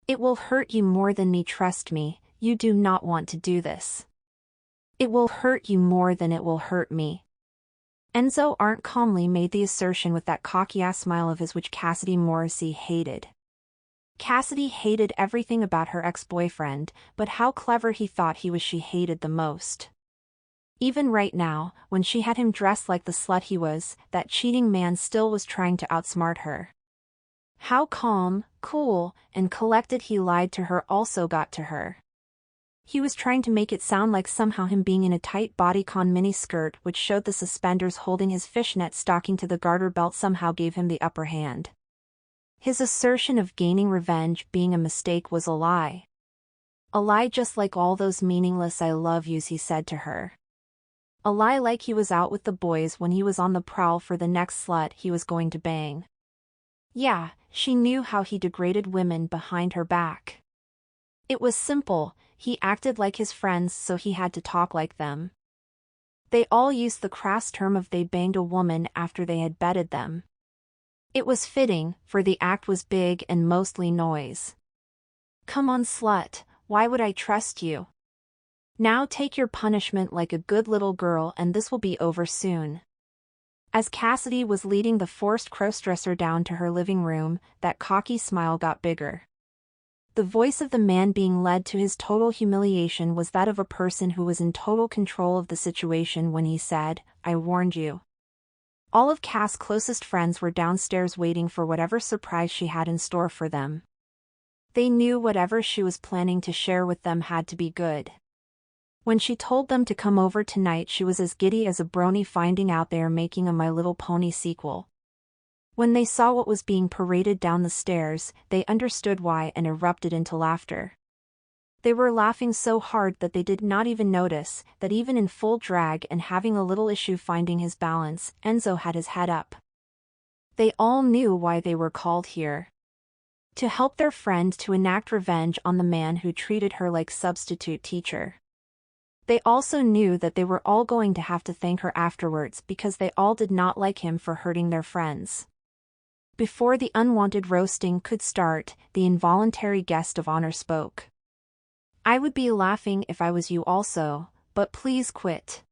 It will hurt you more than me, trust me, you do not want to do this. It will hurt you more than it will hurt me. Enzo Arndt calmly made the assertion with that cocky-ass smile of his which Cassidy Morrissey hated. Cassidy hated everything about her ex-boyfriend, but how clever he thought he was she hated the most. Even right now, when she had him dressed like the slut he was, that cheating man still was trying to outsmart her. How calm, cool, and collected he lied to her also got to her. He was trying to make it sound like somehow him being in a tight bodycon miniskirt which showed the suspenders holding his fishnet stocking to the garter belt somehow gave him the upper hand. His assertion of gaining revenge being a mistake was a lie. A lie just like all those meaningless I love yous he said to her. A lie like he was out with the boys when he was on the prowl for the next slut he was going to bang. Yeah, she knew how he degraded women behind her back. It was simple, he acted like his friends so he had to talk like them. They all used the crass term of they banged a woman after they had bedded them. It was fitting, for the act was big and mostly noise. Come on slut, why would I trust you? Now take your punishment like a good little girl and this will be over soon. As Cassidy was leading the forced crossdresser down to her living room, that cocky smile got bigger. The voice of the man being led to his total humiliation was that of a person who was in total control of the situation when he said, I warned you. All of Cass' closest friends were downstairs waiting for whatever surprise she had in store for them. They knew whatever she was planning to share with them had to be good. When she told them to come over tonight she was as giddy as a brony finding out they are making a My Little Pony sequel. When they saw what was being paraded down the stairs, they understood why and erupted into laughter. They were laughing so hard that they did not even notice that even in full drag and having a little issue finding his balance, Enzo had his head up. They all knew why they were called here. To help their friend to enact revenge on the man who treated her like substitute teacher. They also knew that they were all going to have to thank her afterwards because they all did not like him for hurting their friends. Before the unwanted roasting could start, the involuntary guest of honor spoke. I would be laughing if I was you also, but please quit.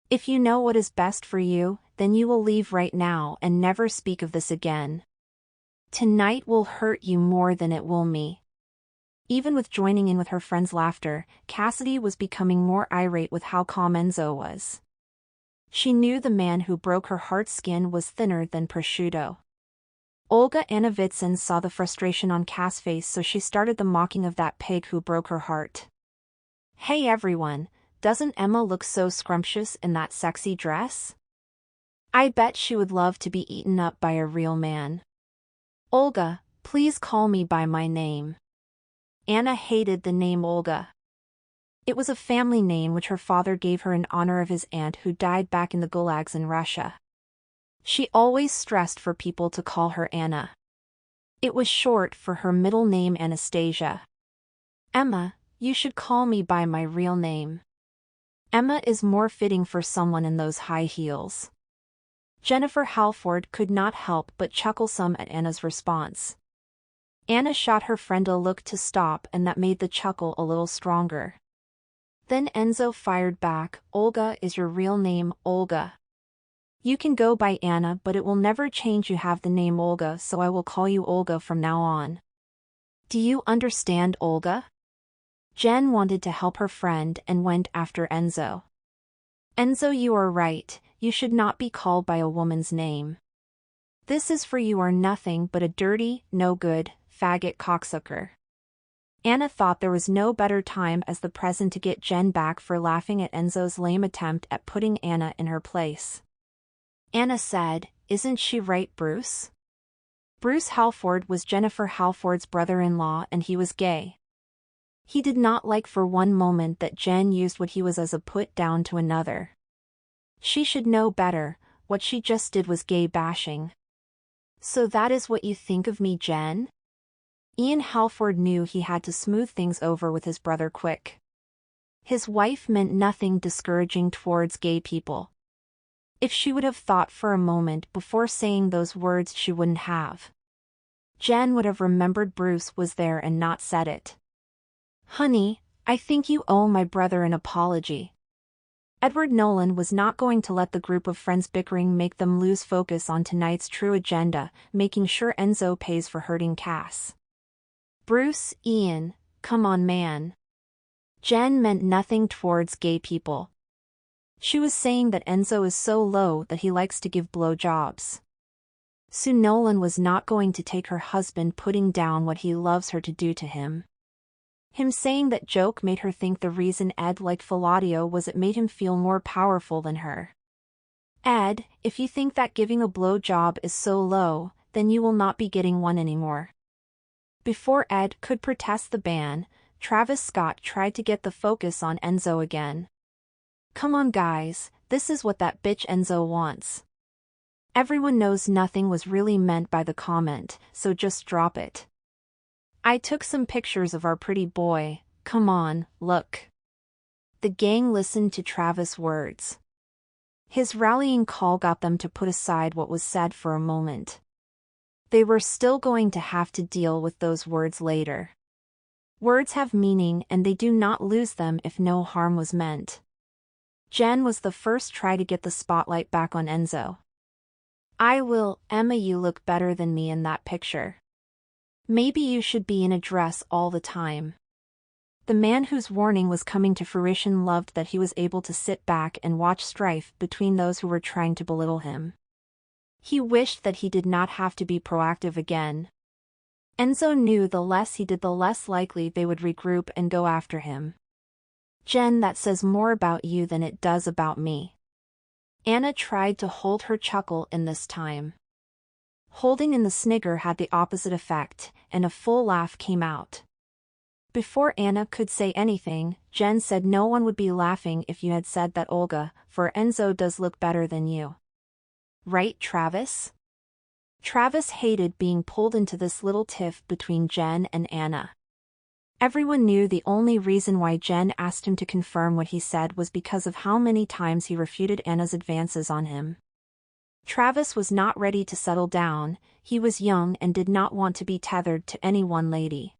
If you know what is best for you, then you will leave right now and never speak of this again. Tonight will hurt you more than it will me. Even with joining in with her friend's laughter, Cassidy was becoming more irate with how calm Enzo was. She knew the man who broke her heart's skin was thinner than prosciutto. Olga Anavitsin saw the frustration on Cass' face so she started the mocking of that pig who broke her heart. Hey everyone, doesn't Emma look so scrumptious in that sexy dress? I bet she would love to be eaten up by a real man. Olga, please call me by my name. Anna hated the name Olga. It was a family name which her father gave her in honor of his aunt who died back in the gulags in Russia. She always stressed for people to call her Anna. It was short for her middle name Anastasia. Emma, you should call me by my real name. Emma is more fitting for someone in those high heels. Jennifer Halford could not help but chuckle some at Anna's response. Anna shot her friend a look to stop and that made the chuckle a little stronger. Then Enzo fired back, Olga is your real name, Olga. You can go by Anna but it will never change you have the name Olga so I will call you Olga from now on. Do you understand Olga? Jen wanted to help her friend and went after Enzo. Enzo, you are right, you should not be called by a woman's name. This is for you are nothing but a dirty, no good, faggot cocksucker. Anna thought there was no better time as the present to get Jen back for laughing at Enzo's lame attempt at putting Anna in her place. Anna said, isn't she right, Bruce? Bruce Halford was Jennifer Halford's brother-in-law and he was gay. He did not like for one moment that Jen used what he was as a put-down to another. She should know better, what she just did was gay bashing. So that is what you think of me, Jen? Ian Halford knew he had to smooth things over with his brother quick. His wife meant nothing discouraging towards gay people. If she would have thought for a moment before saying those words she wouldn't have. Jen would have remembered Bruce was there and not said it. Honey, I think you owe my brother an apology. Edward Nolan was not going to let the group of friends bickering make them lose focus on tonight's true agenda, making sure Enzo pays for hurting Cass. Bruce, Ian, come on man. Jen meant nothing towards gay people. She was saying that Enzo is so low that he likes to give blowjobs. Sue Nolan was not going to take her husband putting down what he loves her to do to him. Him saying that joke made her think the reason Ed liked fellatio was it made him feel more powerful than her. Ed, if you think that giving a blowjob is so low, then you will not be getting one anymore. Before Ed could protest the ban, Travis Scott tried to get the focus on Enzo again. Come on guys, this is what that bitch Enzo wants. Everyone knows nothing was really meant by the comment, so just drop it. I took some pictures of our pretty boy, come on, look. The gang listened to Travis' words. His rallying call got them to put aside what was said for a moment. They were still going to have to deal with those words later. Words have meaning and they do not lose them if no harm was meant. Jen was the first try to get the spotlight back on Enzo. I will, Emma, you look better than me in that picture. Maybe you should be in a dress all the time. The man whose warning was coming to fruition loved that he was able to sit back and watch strife between those who were trying to belittle him. He wished that he did not have to be proactive again. Enzo knew the less he did, the less likely they would regroup and go after him. Jen, that says more about you than it does about me. Anna tried to hold her chuckle in this time. Holding in the snigger had the opposite effect, and a full laugh came out. Before Anna could say anything, Jen said no one would be laughing if you had said that, Olga, for Enzo does look better than you. Right, Travis? Travis hated being pulled into this little tiff between Jen and Anna. Everyone knew the only reason why Jen asked him to confirm what he said was because of how many times he refuted Anna's advances on him. Travis was not ready to settle down, he was young and did not want to be tethered to any one lady.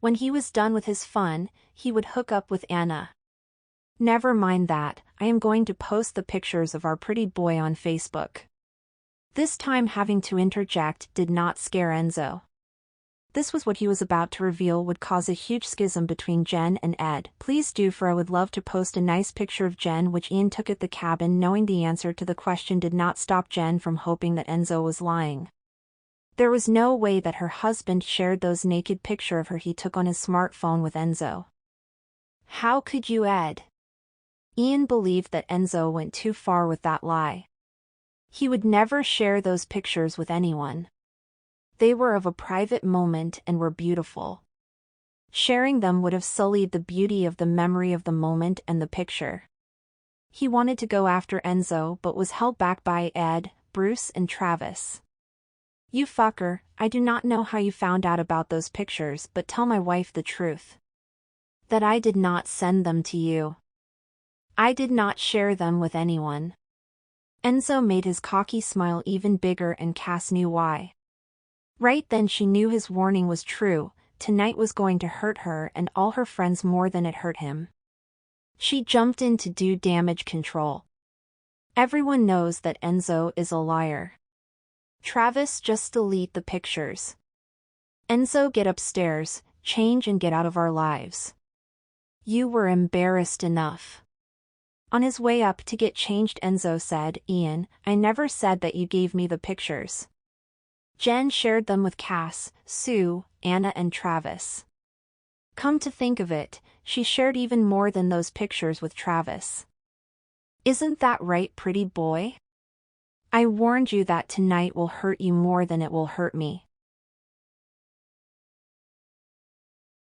When he was done with his fun, he would hook up with Anna. Never mind that, I am going to post the pictures of our pretty boy on Facebook. This time having to interject did not scare Enzo. This was what he was about to reveal would cause a huge schism between Jen and Ed. Please do, for I would love to post a nice picture of Jen which Ian took at the cabin. Knowing the answer to the question did not stop Jen from hoping that Enzo was lying. There was no way that her husband shared those naked pictures of her he took on his smartphone with Enzo. How could you, Ed? Ian believed that Enzo went too far with that lie. He would never share those pictures with anyone. They were of a private moment and were beautiful. Sharing them would have sullied the beauty of the memory of the moment and the picture. He wanted to go after Enzo but was held back by Ed, Bruce and Travis. You fucker, I do not know how you found out about those pictures, but tell my wife the truth. That I did not send them to you. I did not share them with anyone. Enzo made his cocky smile even bigger and Cass knew why. Right then she knew his warning was true, tonight was going to hurt her and all her friends more than it hurt him. She jumped in to do damage control. Everyone knows that Enzo is a liar. Travis, just delete the pictures. Enzo, get upstairs, change and get out of our lives. You were embarrassed enough. On his way up to get changed, Enzo said, Ian, I never said that you gave me the pictures. Jen shared them with Cass, Sue, Anna and Travis. Come to think of it, she shared even more than those pictures with Travis. Isn't that right, pretty boy? I warned you that tonight will hurt you more than it will hurt me.